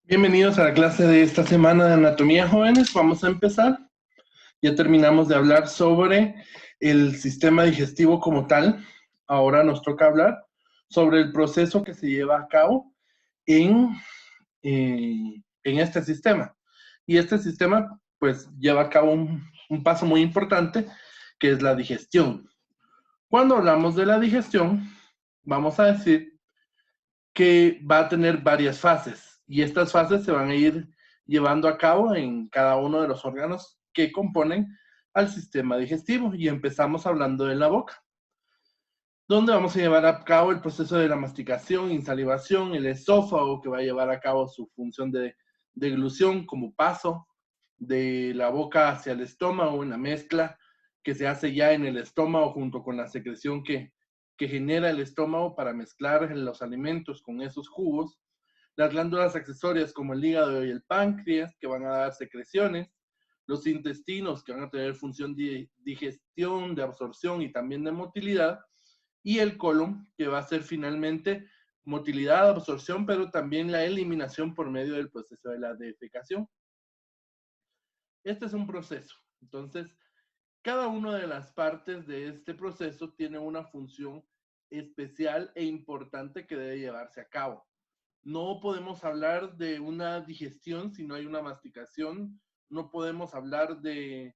Bienvenidos a la clase de esta semana de anatomía, jóvenes. Vamos a empezar. Ya terminamos de hablar sobre el sistema digestivo como tal. Ahora nos toca hablar sobre el proceso que se lleva a cabo en, en este sistema. Y este sistema, pues, lleva a cabo un paso muy importante, que es la digestión. Cuando hablamos de la digestión, vamos a decir que va a tener varias fases y estas fases se van a ir llevando a cabo en cada uno de los órganos que componen al sistema digestivo. Y empezamos hablando de la boca, donde vamos a llevar a cabo el proceso de la masticación, insalivación, el esófago, que va a llevar a cabo su función de deglución como paso de la boca hacia el estómago, una mezcla que se hace ya en el estómago junto con la secreción que genera el estómago para mezclar los alimentos con esos jugos. Las glándulas accesorias como el hígado y el páncreas, que van a dar secreciones. Los intestinos, que van a tener función de digestión, de absorción y también de motilidad. Y el colon, que va a ser finalmente motilidad, absorción, pero también la eliminación por medio del proceso de la defecación. Este es un proceso. Entonces, cada una de las partes de este proceso tiene una función especial e importante que debe llevarse a cabo. No podemos hablar de una digestión si no hay una masticación. No podemos hablar de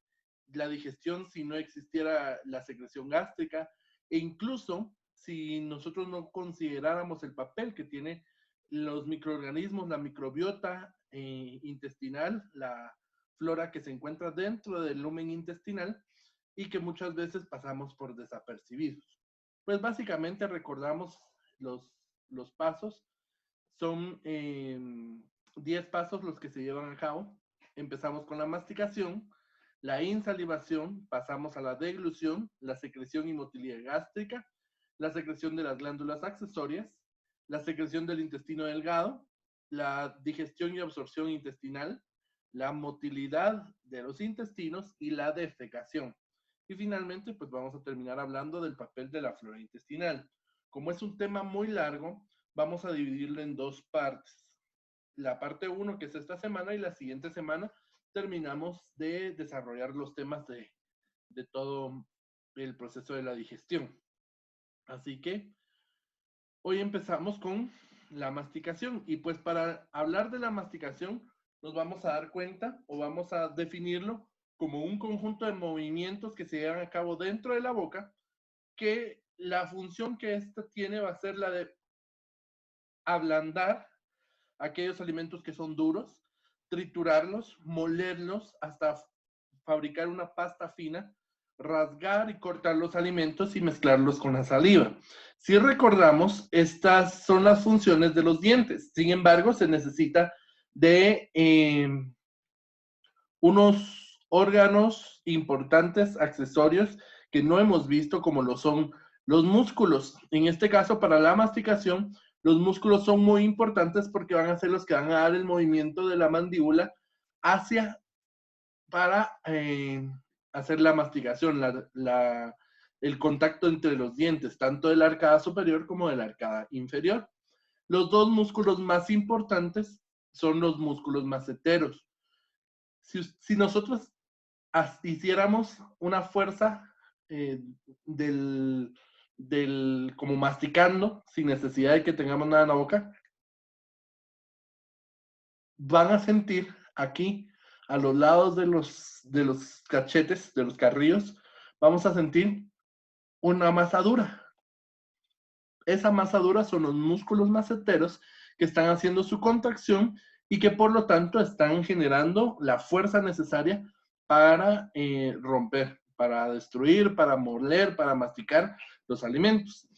la digestión si no existiera la secreción gástrica. E incluso si nosotros no consideráramos el papel que tiene los microorganismos, la microbiota intestinal, la flora que se encuentra dentro del lumen intestinal y que muchas veces pasamos por desapercibidos. Pues básicamente recordamos los pasos. Son 10 pasos los que se llevan a cabo. Empezamos con la masticación, la insalivación, pasamos a la deglución, la secreción y motilidad gástrica, la secreción de las glándulas accesorias, la secreción del intestino delgado, la digestión y absorción intestinal, la motilidad de los intestinos y la defecación. Y finalmente, pues vamos a terminar hablando del papel de la flora intestinal. Como es un tema muy largo, vamos a dividirlo en dos partes. La parte 1, que es esta semana, y la siguiente semana terminamos de desarrollar los temas de todo el proceso de la digestión. Así que hoy empezamos con la masticación. Y pues para hablar de la masticación, nos vamos a dar cuenta o vamos a definirlo como un conjunto de movimientos que se llevan a cabo dentro de la boca, que la función que esta tiene va a ser la de ablandar aquellos alimentos que son duros, triturarlos, molerlos hasta fabricar una pasta fina, rasgar y cortar los alimentos y mezclarlos con la saliva. Si recordamos, estas son las funciones de los dientes. Sin embargo, se necesita de unos órganos importantes, accesorios, que no hemos visto, como lo son los músculos. En este caso, para la masticación, los músculos son muy importantes porque van a ser los que van a dar el movimiento de la mandíbula hacia, para hacer la masticación, el contacto entre los dientes, tanto de la arcada superior como de la arcada inferior. Los dos músculos más importantes son los músculos maceteros. Si nosotros hiciéramos una fuerza eh, del, como masticando, sin necesidad de que tengamos nada en la boca, van a sentir aquí, a los lados de los cachetes, de los carrillos, vamos a sentir una masa dura. Esa masa dura son los músculos maceteros que están haciendo su contracción y que por lo tanto están generando la fuerza necesaria para romper, para destruir, para moler, para masticar los alimentos.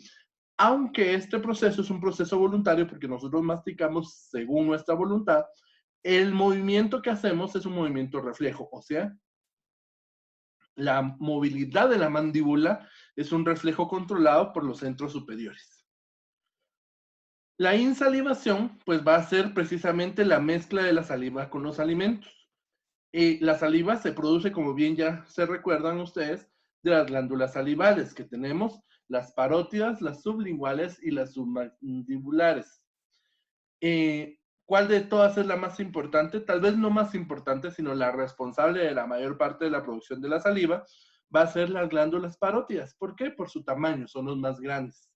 Aunque este proceso es un proceso voluntario porque nosotros masticamos según nuestra voluntad, el movimiento que hacemos es un movimiento reflejo, o sea, la movilidad de la mandíbula es un reflejo controlado por los centros superiores. La insalivación, pues va a ser precisamente la mezcla de la saliva con los alimentos. La saliva se produce, como bien ya se recuerdan ustedes, de las glándulas salivales, que tenemos las parótidas, las sublinguales y las submandibulares. ¿Cuál de todas es la más importante? Tal vez no más importante, sino la responsable de la mayor parte de la producción de la saliva va a ser las glándulas parótidas. ¿Por qué? Por su tamaño, son los más grandes.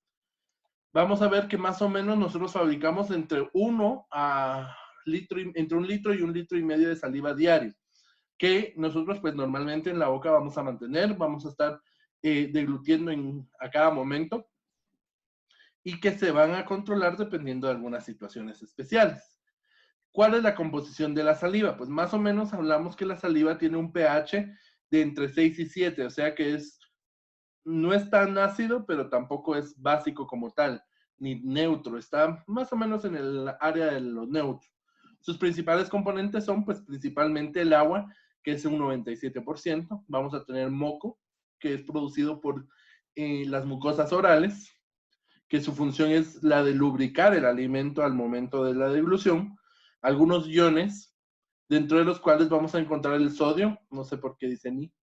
Vamos a ver que más o menos nosotros fabricamos entre 1 a litro, entre 1 litro y 1,5 litros de saliva diario, que nosotros pues normalmente en la boca vamos a mantener, vamos a estar deglutiendo a cada momento y que se van a controlar dependiendo de algunas situaciones especiales. ¿Cuál es la composición de la saliva? Pues más o menos hablamos que la saliva tiene un pH de entre 6 y 7, o sea que no es tan ácido, pero tampoco es básico como tal, ni neutro, está más o menos en el área de los neutros. Sus principales componentes son pues principalmente el agua, que es un 97%, vamos a tener moco, que es producido por las mucosas orales, que su función es la de lubricar el alimento al momento de la deglución, algunos iones, dentro de los cuales vamos a encontrar el sodio, no sé por qué dice ni,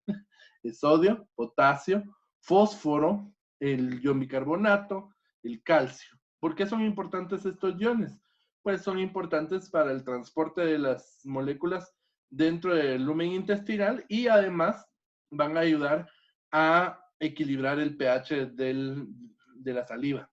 el sodio, potasio, fósforo, el ion bicarbonato, el calcio. ¿Por qué son importantes estos iones? Pues son importantes para el transporte de las moléculas dentro del lumen intestinal y además van a ayudar a equilibrar el pH de la saliva.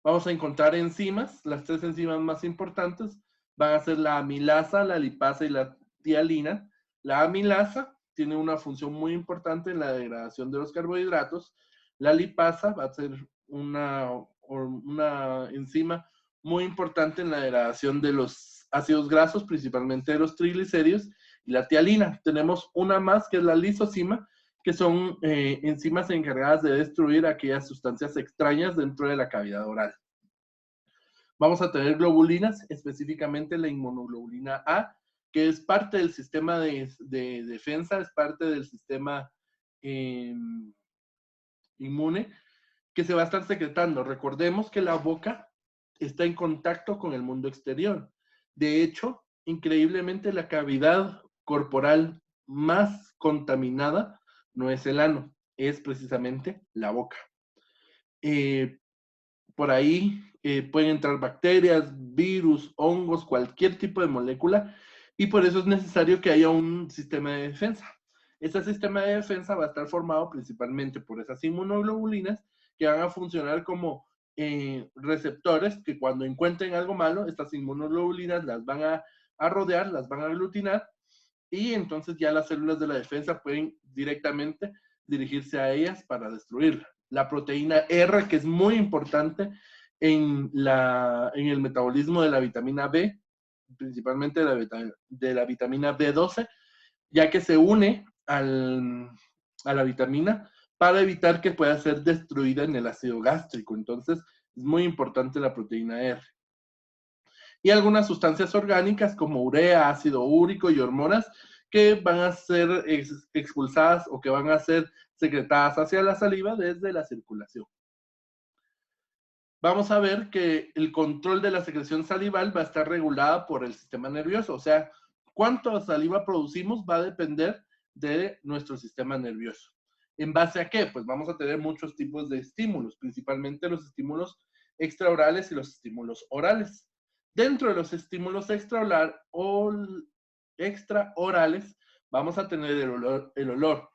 Vamos a encontrar enzimas, las 3 enzimas más importantes van a ser la amilasa, la lipasa y la tialina. La amilasa tiene una función muy importante en la degradación de los carbohidratos. La lipasa va a ser una enzima muy importante en la degradación de los ácidos grasos, principalmente de los triglicéridos. Y la tialina, tenemos una más que es la lisozima, que son enzimas encargadas de destruir aquellas sustancias extrañas dentro de la cavidad oral. Vamos a tener globulinas, específicamente la inmunoglobulina A, que es parte del sistema de defensa, es parte del sistema inmune, que se va a estar secretando. Recordemos que la boca está en contacto con el mundo exterior. De hecho, increíblemente, la cavidad corporal más contaminada no es el ano, es precisamente la boca. Por ahí pueden entrar bacterias, virus, hongos, cualquier tipo de molécula, y por eso es necesario que haya un sistema de defensa. Ese sistema de defensa va a estar formado principalmente por esas inmunoglobulinas que van a funcionar como receptores que cuando encuentren algo malo, estas inmunoglobulinas las van a rodear, las van a aglutinar, y entonces ya las células de la defensa pueden directamente dirigirse a ellas para destruirla. La proteína R, que es muy importante en el metabolismo de la vitamina B, principalmente de la vitamina B12, ya que se une a la vitamina para evitar que pueda ser destruida en el ácido gástrico. Entonces, es muy importante la proteína R. Y algunas sustancias orgánicas como urea, ácido úrico y hormonas que van a ser expulsadas o que van a ser secretadas hacia la saliva desde la circulación. Vamos a ver que el control de la secreción salival va a estar regulada por el sistema nervioso, o sea, cuánta saliva producimos va a depender de nuestro sistema nervioso. ¿En base a qué? Pues vamos a tener muchos tipos de estímulos, principalmente los estímulos extraorales y los estímulos orales. Dentro de los estímulos extraorales vamos a tener el olor,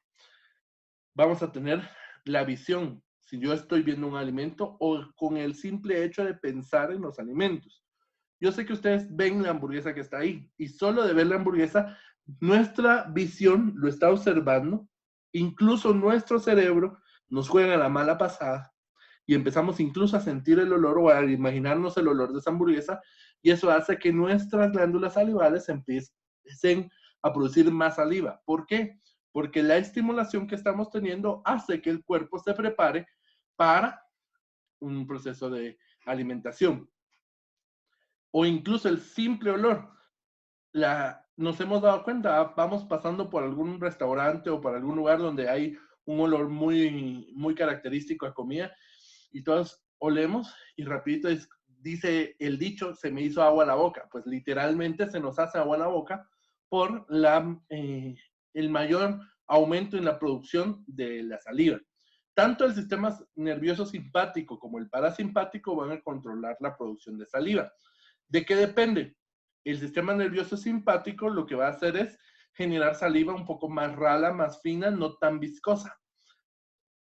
vamos a tener la visión, si yo estoy viendo un alimento o con el simple hecho de pensar en los alimentos. Yo sé que ustedes ven la hamburguesa que está ahí y solo de ver la hamburguesa, nuestra visión lo está observando, incluso nuestro cerebro nos juega la mala pasada y empezamos incluso a sentir el olor o a imaginarnos el olor de esa hamburguesa y eso hace que nuestras glándulas salivales empiecen a producir más saliva. ¿Por qué? Porque la estimulación que estamos teniendo hace que el cuerpo se prepare para un proceso de alimentación. O incluso el simple olor. Nos hemos dado cuenta, vamos pasando por algún restaurante o por algún lugar donde hay un olor muy, muy característico a comida y todos olemos y rapidito dice el dicho, se me hizo agua a la boca. Pues literalmente se nos hace agua a la boca por el mayor aumento en la producción de la saliva. Tanto el sistema nervioso simpático como el parasimpático van a controlar la producción de saliva. ¿De qué depende? el sistema nervioso simpático lo que va a hacer es generar saliva un poco más rala, más fina, no tan viscosa,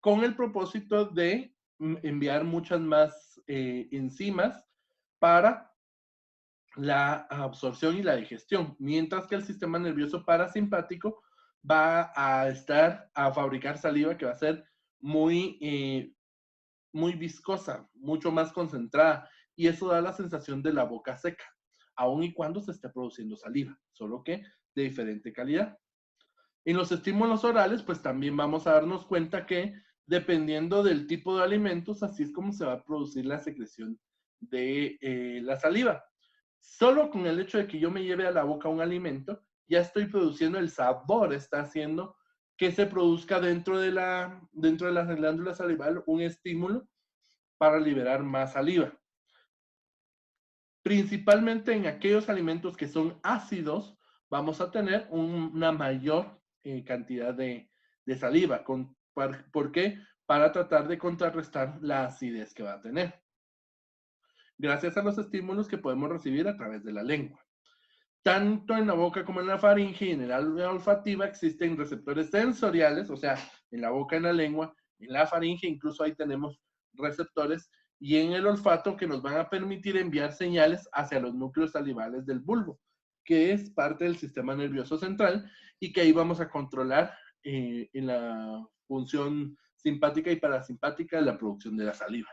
con el propósito de enviar muchas más enzimas para la absorción y la digestión, mientras que el sistema nervioso parasimpático va a fabricar saliva que va a ser muy viscosa, mucho más concentrada, y eso da la sensación de la boca seca, aun y cuando se esté produciendo saliva, solo que de diferente calidad. En los estímulos orales, pues también vamos a darnos cuenta que dependiendo del tipo de alimentos, así es como se va a producir la secreción de la saliva. Solo con el hecho de que yo me lleve a la boca un alimento, ya estoy produciendo el sabor, está haciendo que se produzca dentro de la glándula salival un estímulo para liberar más saliva. Principalmente en aquellos alimentos que son ácidos, vamos a tener una mayor cantidad de saliva. ¿Por qué? Para tratar de contrarrestar la acidez que va a tener, gracias a los estímulos que podemos recibir a través de la lengua. Tanto en la boca como en la faringe y en el área olfativa existen receptores sensoriales, o sea, en la boca, en la lengua, en la faringe, incluso ahí tenemos receptores, y en el olfato que nos van a permitir enviar señales hacia los núcleos salivales del bulbo, que es parte del sistema nervioso central y que ahí vamos a controlar en la función simpática y parasimpática de la producción de la saliva.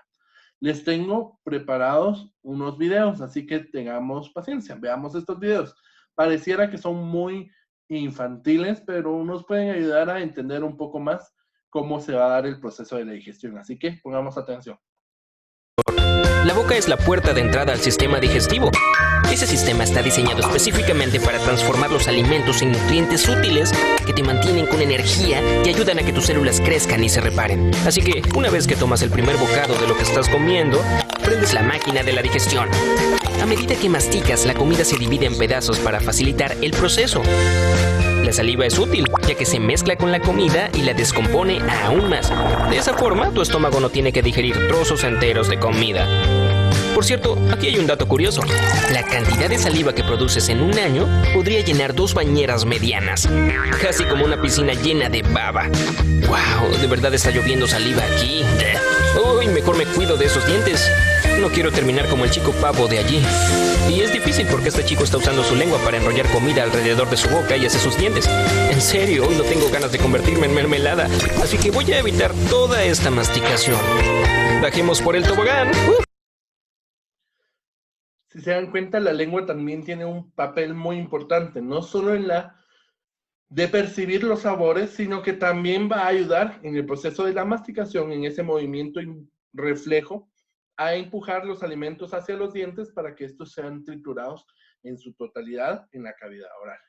Les tengo preparados unos videos, así que tengamos paciencia, veamos estos videos. Pareciera que son muy infantiles, pero nos pueden ayudar a entender un poco más cómo se va a dar el proceso de la digestión. Así que pongamos atención. La boca es la puerta de entrada al sistema digestivo. Ese sistema está diseñado específicamente para transformar los alimentos en nutrientes útiles que te mantienen con energía y ayudan a que tus células crezcan y se reparen. Así que, una vez que tomas el primer bocado de lo que estás comiendo, prendes la máquina de la digestión. A medida que masticas, la comida se divide en pedazos para facilitar el proceso. La saliva es útil, ya que se mezcla con la comida y la descompone aún más. De esa forma, tu estómago no tiene que digerir trozos enteros de comida. Por cierto, aquí hay un dato curioso. La cantidad de saliva que produces en un año podría llenar 2 bañeras medianas. Casi como una piscina llena de baba. ¡Wow! De verdad está lloviendo saliva aquí. ¡Uy! Mejor me cuido de esos dientes. No quiero terminar como el chico pavo de allí. Y es difícil porque este chico está usando su lengua para enrollar comida alrededor de su boca y hace sus dientes. En serio, hoy no tengo ganas de convertirme en mermelada. Así que voy a evitar toda esta masticación. Bajemos por el tobogán. Si se dan cuenta, la lengua también tiene un papel muy importante, no solo en de percibir los sabores, sino que también va a ayudar en el proceso de la masticación, en ese movimiento reflejo, a empujar los alimentos hacia los dientes para que estos sean triturados en su totalidad en la cavidad oral.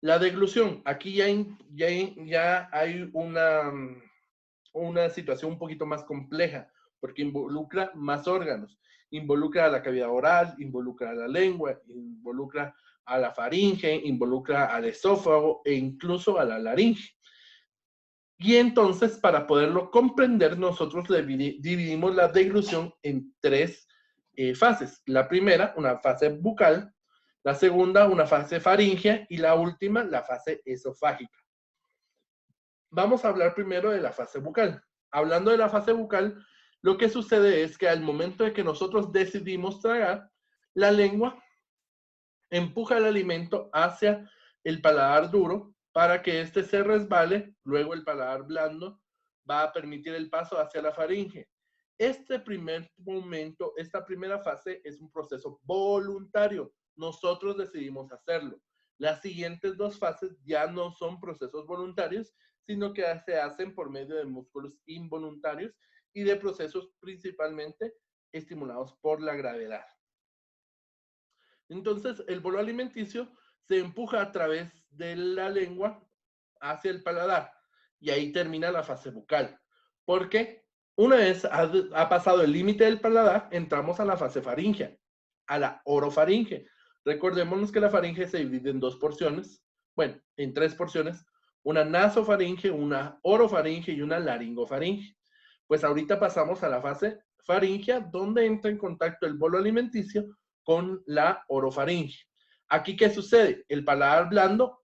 La deglución, aquí ya hay una situación un poquito más compleja, porque involucra más órganos. Involucra a la cavidad oral, involucra a la lengua, involucra a la faringe, involucra al esófago e incluso a la laringe. Y entonces, para poderlo comprender, nosotros dividimos la deglución en 3 fases. La primera, una fase bucal, la segunda, una fase faríngea, y la última, la fase esofágica. Vamos a hablar primero de la fase bucal. Hablando de la fase bucal, lo que sucede es que al momento de que nosotros decidimos tragar, la lengua empuja el alimento hacia el paladar duro para que éste se resbale, luego el paladar blando va a permitir el paso hacia la faringe. Este primer momento, esta primera fase es un proceso voluntario. Nosotros decidimos hacerlo. Las siguientes 2 fases ya no son procesos voluntarios, sino que se hacen por medio de músculos involuntarios y de procesos principalmente estimulados por la gravedad. Entonces, el bolo alimenticio se empuja a través de la lengua hacia el paladar y ahí termina la fase bucal. Porque una vez ha pasado el límite del paladar, entramos a la fase faríngea, a la orofaringe. Recordémonos que la faringe se divide en 2 porciones, bueno, en 3 porciones, una nasofaringe, una orofaringe y una laringofaringe. Pues ahorita pasamos a la fase faríngea, donde entra en contacto el bolo alimenticio con la orofaringe. Aquí, ¿qué sucede? El paladar blando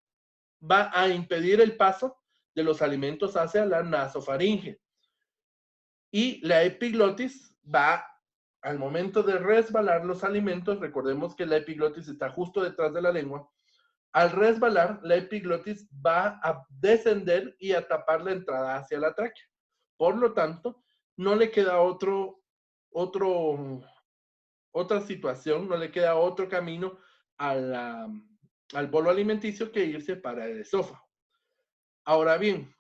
va a impedir el paso de los alimentos hacia la nasofaringe. Y la epiglotis va, al momento de resbalar los alimentos, recordemos que la epiglotis está justo detrás de la lengua, al resbalar, la epiglotis va a descender y a tapar la entrada hacia la tráquea. Por lo tanto, no le queda otra situación, no le queda otro camino al bolo alimenticio que irse para el esófago. Ahora bien,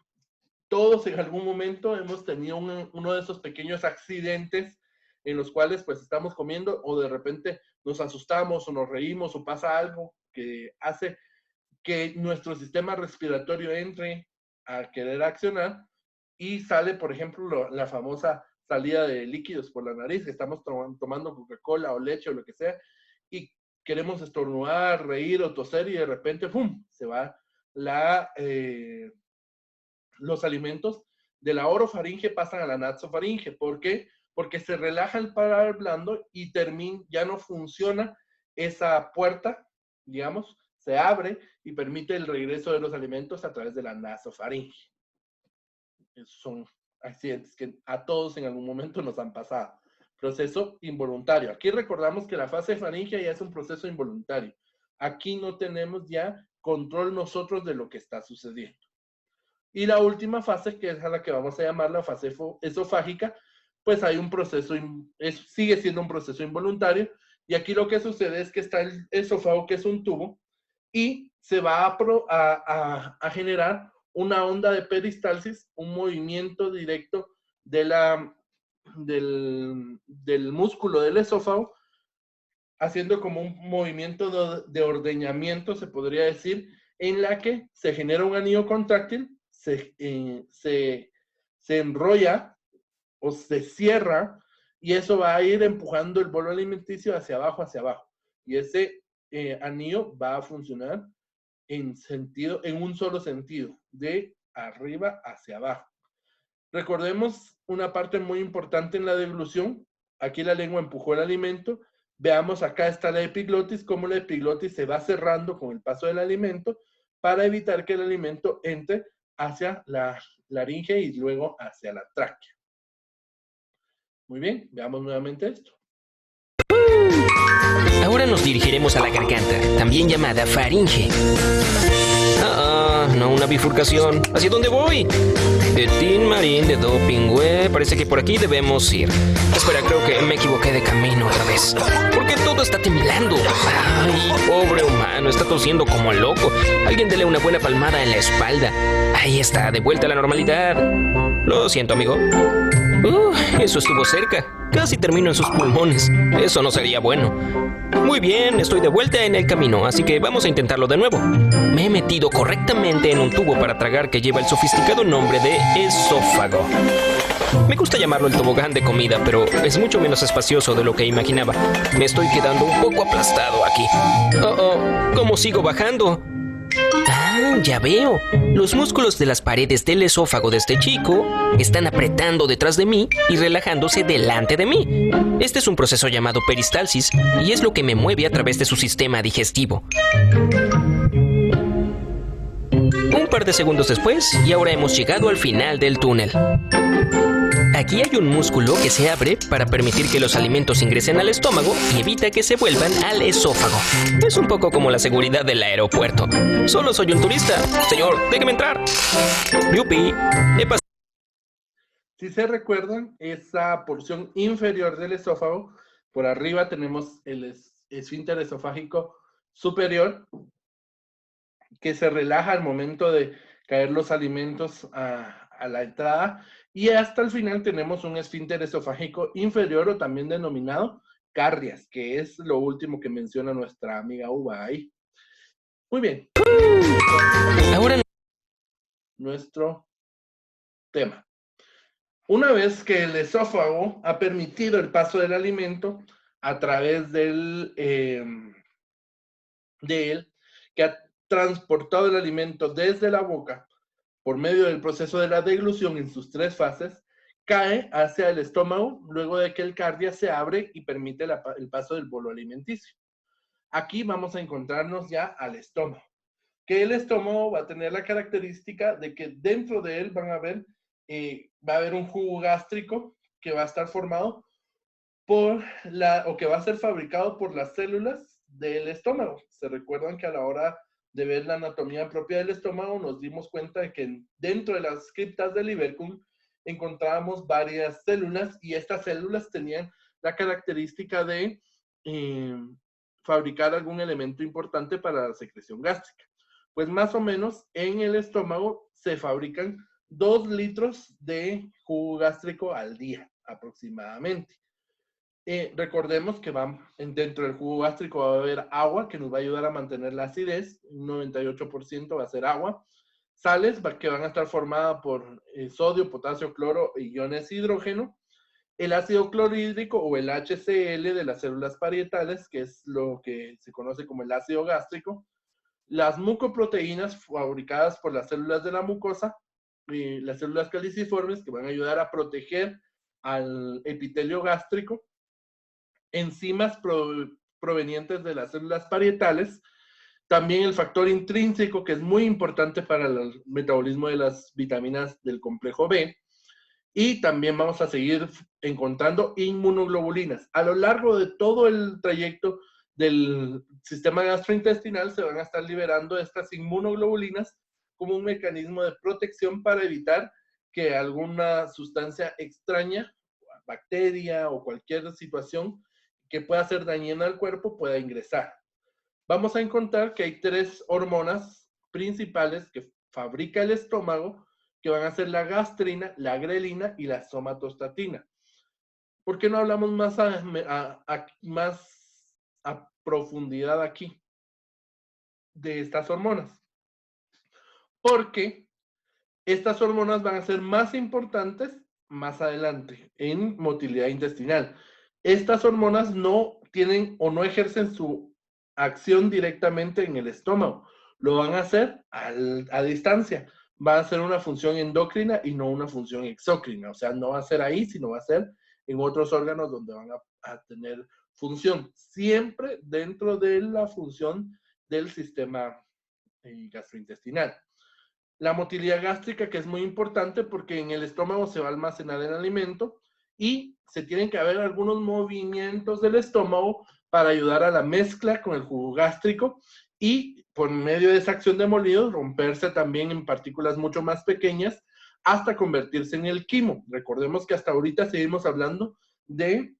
todos en algún momento hemos tenido uno de esos pequeños accidentes en los cuales pues estamos comiendo o de repente nos asustamos o nos reímos o pasa algo que hace que nuestro sistema respiratorio entre a querer accionar y sale, por ejemplo, la famosa salida de líquidos por la nariz, que estamos tomando Coca-Cola o leche o lo que sea, y queremos estornudar, reír o toser y de repente, ¡pum!, se va los alimentos de la orofaringe pasan a la nasofaringe. ¿Por qué? Porque se relaja el paladar blando y ya no funciona esa puerta, digamos, se abre y permite el regreso de los alimentos a través de la nasofaringe. Esos son accidentes que a todos en algún momento nos han pasado. Proceso involuntario. Aquí recordamos que la fase faríngea ya es un proceso involuntario. Aquí no tenemos ya control nosotros de lo que está sucediendo. Y la última fase, que es a la que vamos a llamar la fase esofágica, pues hay un proceso, sigue siendo un proceso involuntario, y aquí lo que sucede es que está el esófago, que es un tubo, y se va a generar una onda de peristalsis, un movimiento directo del músculo del esófago, haciendo como un movimiento de ordeñamiento, se podría decir, en la que se genera un anillo contráctil, se enrolla o se cierra, y eso va a ir empujando el bolo alimenticio hacia abajo. Y ese anillo va a funcionar en un solo sentido, de arriba hacia abajo. Recordemos una parte muy importante en la deglución. Aquí la lengua empujó el alimento. Veamos, acá está la epiglotis, cómo la epiglotis se va cerrando con el paso del alimento para evitar que el alimento entre hacia la laringe y luego hacia la tráquea. Muy bien, veamos nuevamente esto. Ahora nos dirigiremos a la garganta, también llamada faringe. No una bifurcación. ¿Hacia dónde voy? De Tin Marín, de Dopingüe. Parece que por aquí debemos ir. Espera, creo que me equivoqué de camino otra vez. Porque todo está temblando. Ay, pobre humano, está tosiendo como loco. Alguien dele una buena palmada en la espalda. Ahí está, de vuelta a la normalidad. Lo siento, amigo. Eso estuvo cerca. Casi termino en sus pulmones. Eso no sería bueno. Muy bien, estoy de vuelta en el camino, así que vamos a intentarlo de nuevo. Me he metido correctamente en un tubo para tragar que lleva el sofisticado nombre de esófago. Me gusta llamarlo el tobogán de comida, pero es mucho menos espacioso de lo que imaginaba. Me estoy quedando un poco aplastado aquí. ¿Cómo sigo bajando? Ya veo. Los músculos de las paredes del esófago de este chico están apretando detrás de mí y relajándose delante de mí. Este es un proceso llamado peristalsis y es lo que me mueve a través de su sistema digestivo. Un par de segundos después, y ahora hemos llegado al final del túnel. Aquí hay un músculo que se abre para permitir que los alimentos ingresen al estómago y evita que se vuelvan al esófago. Es un poco como la seguridad del aeropuerto. Solo soy un turista. Señor, déjeme entrar. Yupi, he pasado. Si se recuerdan, esa porción inferior del esófago, por arriba tenemos el esfínter esofágico superior, que se relaja al momento de caer los alimentos a la entrada, y hasta el final tenemos un esfínter esofágico inferior, o también denominado cardias, que es lo último que menciona nuestra amiga Uva ahí. Muy bien. Ahora nuestro tema. Una vez que el esófago ha permitido el paso del alimento a través de él, que ha transportado el alimento desde la boca por medio del proceso de la deglución en sus 3 fases, cae hacia el estómago luego de que el cardia se abre y permite el paso del bolo alimenticio. Aquí vamos a encontrarnos ya al estómago, que el estómago va a tener la característica de que dentro de él va a haber un jugo gástrico que va a estar formado que va a ser fabricado por las células del estómago. Se recuerdan que a la hora de ver la anatomía propia del estómago nos dimos cuenta de que dentro de las criptas del Ibercum encontrábamos varias células y estas células tenían la característica de fabricar algún elemento importante para la secreción gástrica. Pues más o menos en el estómago se fabrican 2 litros de jugo gástrico al día aproximadamente. Recordemos que dentro del jugo gástrico va a haber agua que nos va a ayudar a mantener la acidez, un 98% va a ser agua, sales que van a estar formadas por sodio, potasio, cloro y iones hidrógeno, el ácido clorhídrico o el HCl de las células parietales, que es lo que se conoce como el ácido gástrico, las mucoproteínas fabricadas por las células de la mucosa, las células caliciformes que van a ayudar a proteger al epitelio gástrico, enzimas provenientes de las células parietales, también el factor intrínseco que es muy importante para el metabolismo de las vitaminas del complejo B, y también vamos a seguir encontrando inmunoglobulinas. A lo largo de todo el trayecto del sistema gastrointestinal se van a estar liberando estas inmunoglobulinas como un mecanismo de protección para evitar que alguna sustancia extraña, bacteria o cualquier situación que pueda ser dañina al cuerpo pueda ingresar. Vamos a encontrar que hay 3 hormonas principales que fabrica el estómago, que van a ser la gastrina, la grelina y la somatostatina. ¿Por qué no hablamos más a profundidad aquí de estas hormonas? Porque estas hormonas van a ser más importantes más adelante en motilidad intestinal. Estas hormonas no tienen o no ejercen su acción directamente en el estómago. Lo van a hacer a distancia. Va a ser una función endocrina y no una función exócrina. O sea, no va a ser ahí, sino va a ser en otros órganos donde van a tener función. Siempre dentro de la función del sistema gastrointestinal. La motilidad gástrica, que es muy importante porque en el estómago se va a almacenar el alimento y se tienen que haber algunos movimientos del estómago para ayudar a la mezcla con el jugo gástrico y por medio de esa acción de molido romperse también en partículas mucho más pequeñas hasta convertirse en el quimo. Recordemos que hasta ahorita seguimos hablando de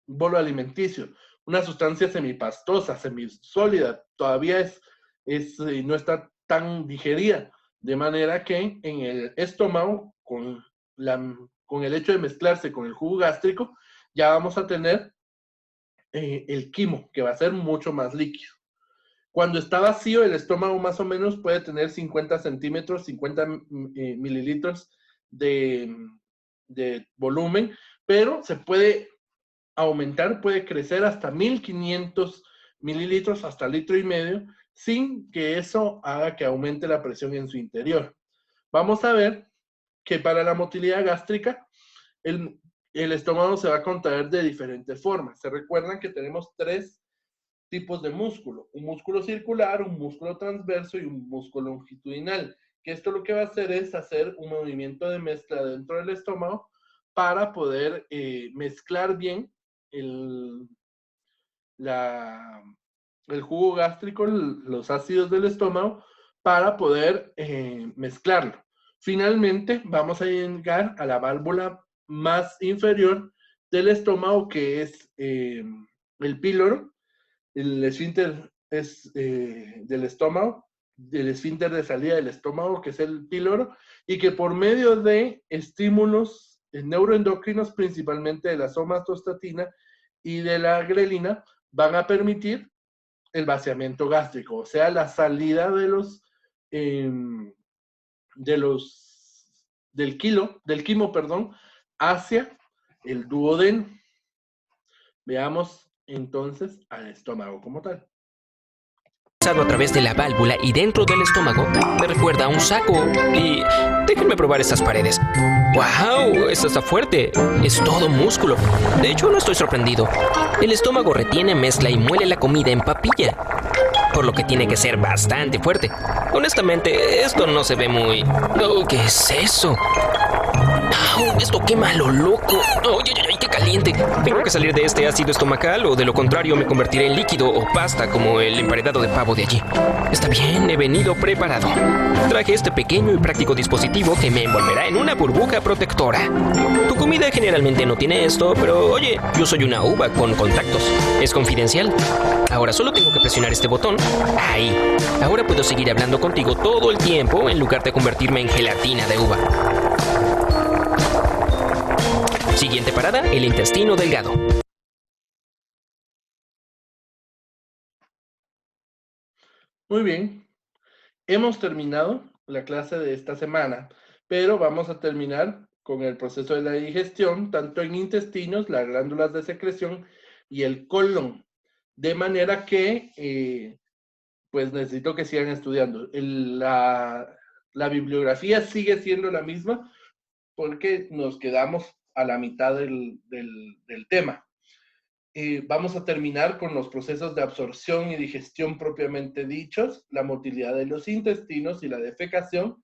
bolo alimenticio, una sustancia semipastosa, semisólida, todavía no está tan digerida, de manera que en el estómago, con el hecho de mezclarse con el jugo gástrico, ya vamos a tener el quimo, que va a ser mucho más líquido. Cuando está vacío, el estómago más o menos puede tener 50 centímetros, 50 mililitros de volumen, pero se puede aumentar, puede crecer hasta 1500 mililitros, hasta 1,5 litros, sin que eso haga que aumente la presión en su interior. Vamos a ver que para la motilidad gástrica, el estómago se va a contraer de diferentes formas. Se recuerdan que tenemos 3 tipos de músculo: un músculo circular, un músculo transverso y un músculo longitudinal. Que esto lo que va a hacer es hacer un movimiento de mezcla dentro del estómago para poder mezclar bien el jugo gástrico, los ácidos del estómago, para poder mezclarlo. Finalmente, vamos a llegar a la válvula más inferior del estómago, que es el píloro. El esfínter es del estómago, del esfínter de salida del estómago, que es el píloro, y que por medio de estímulos neuroendocrinos, principalmente de la somatostatina y de la grelina, van a permitir el vaciamiento gástrico, o sea, la salida del quimo, hacia el duodeno. Veamos entonces al estómago como tal. a través de la válvula y dentro del estómago me recuerda a un saco. Y déjenme probar estas paredes. ¡Wow! Esto está fuerte. Es todo músculo. De hecho, no estoy sorprendido. El estómago retiene, mezcla y muele la comida en papilla, por lo que tiene que ser bastante fuerte. Honestamente, esto no se ve muy... Oh, ¿qué es eso? ¡Au! Esto quema a lo loco. ¡Oh, ay, ay, qué caliente! Tengo que salir de este ácido estomacal o de lo contrario me convertiré en líquido o pasta como el emparedado de pavo de allí. Está bien, he venido preparado. Traje este pequeño y práctico dispositivo que me envolverá en una burbuja protectora. Tu comida generalmente no tiene esto, pero oye, yo soy una uva con contactos. Es confidencial. Ahora solo tengo que presionar este botón. Ahí. Ahora puedo seguir hablando contigo todo el tiempo en lugar de convertirme en gelatina de uva. Siguiente parada, el intestino delgado. Muy bien. Hemos terminado la clase de esta semana, pero vamos a terminar con el proceso de la digestión, tanto en intestinos, las glándulas de secreción y el colon. De manera que, pues necesito que sigan estudiando. La bibliografía sigue siendo la misma porque nos quedamos a la mitad del tema. Vamos a terminar con los procesos de absorción y digestión propiamente dichos, la motilidad de los intestinos y la defecación,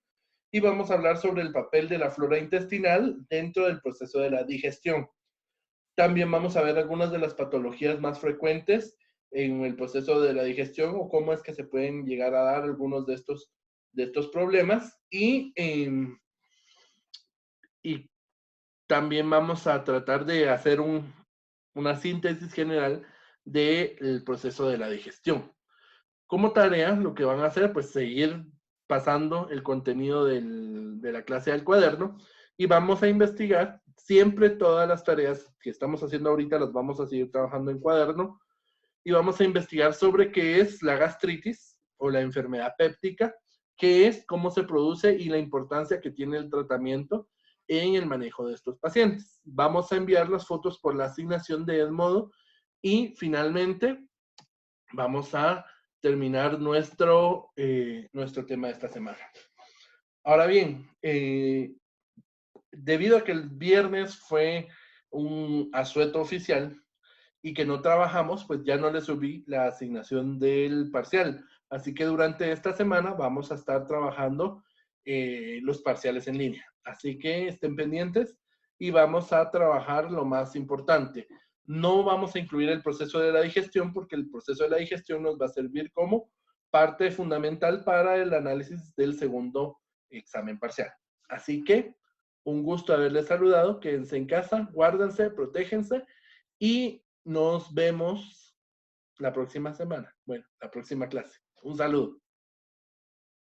y vamos a hablar sobre el papel de la flora intestinal dentro del proceso de la digestión. También vamos a ver algunas de las patologías más frecuentes en el proceso de la digestión o cómo es que se pueden llegar a dar algunos de estos problemas y también vamos a tratar de hacer una síntesis general del proceso de la digestión. Como tarea, lo que van a hacer, pues seguir pasando el contenido de la clase al cuaderno y vamos a investigar siempre todas las tareas que estamos haciendo ahorita, las vamos a seguir trabajando en cuaderno y vamos a investigar sobre qué es la gastritis o la enfermedad péptica, qué es, cómo se produce y la importancia que tiene el tratamiento en el manejo de estos pacientes. Vamos a enviar las fotos por la asignación de Edmodo y finalmente vamos a terminar nuestro tema de esta semana. Ahora bien, debido a que el viernes fue un asueto oficial y que no trabajamos, pues ya no le subí la asignación del parcial. Así que durante esta semana vamos a estar trabajando los parciales en línea. Así que estén pendientes y vamos a trabajar lo más importante. No vamos a incluir el proceso de la digestión porque el proceso de la digestión nos va a servir como parte fundamental para el análisis del segundo examen parcial. Así que un gusto haberles saludado. Quédense en casa, guárdense, protéjense y nos vemos la próxima semana. Bueno, la próxima clase. Un saludo.